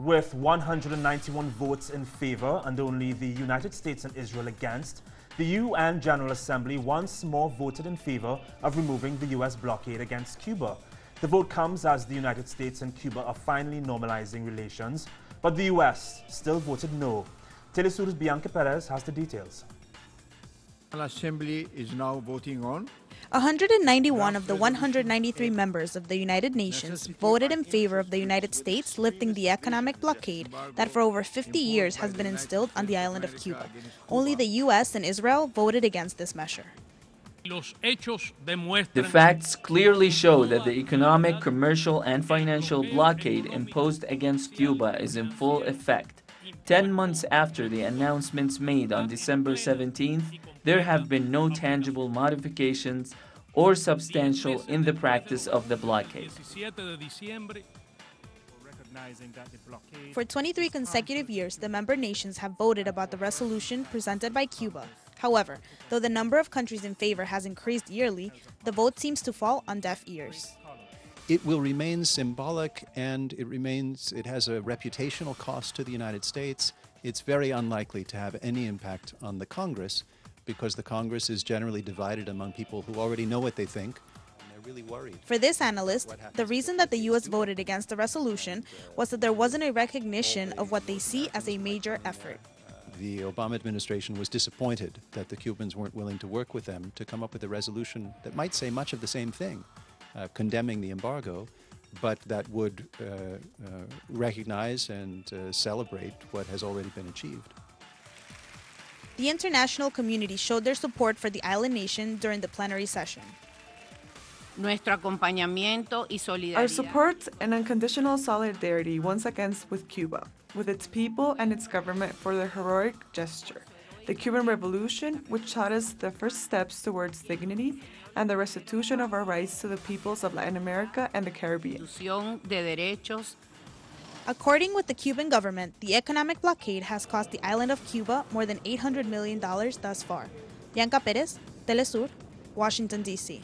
With 191 votes in favor and only the United States and Israel against, the UN General Assembly once more voted in favor of removing the U.S. blockade against Cuba. The vote comes as the United States and Cuba are finally normalizing relations, but the U.S. still voted no. teleSUR's Bianca Perez has the details. The Assembly is now voting on 191 of the 193 members of the United Nations voted in favor of the United States lifting the economic blockade that for over 50 years has been instilled on the island of Cuba. Only the U.S. and Israel voted against this measure. The facts clearly show that the economic, commercial, and financial blockade imposed against Cuba is in full effect. 10 months after the announcements made on December 17th, there have been no tangible modifications or substantial in the practice of the blockade. For 23 consecutive years, the member nations have voted about the resolution presented by Cuba. However, though the number of countries in favor has increased yearly, the vote seems to fall on deaf ears. It will remain symbolic, and it has a reputational cost to the United States. It's very unlikely to have any impact on the Congress, because the Congress is generally divided among people who already know what they think, and they're really worried. For this analyst, the reason that the U.S. voted against the resolution was that there wasn't a recognition of what they see as a major effort. The Obama administration was disappointed that the Cubans weren't willing to work with them to come up with a resolution that might say much of the same thing, condemning the embargo, but that would recognize and celebrate what has already been achieved. The international community showed their support for the island nation during the plenary session. Our support and unconditional solidarity once again with Cuba, with its people and its government for their heroic gesture. The Cuban Revolution, which taught us the first steps towards dignity and the restitution of our rights to the peoples of Latin America and the Caribbean. According with the Cuban government, the economic blockade has cost the island of Cuba more than $800 million thus far. Bianca Perez, teleSUR, Washington, D.C.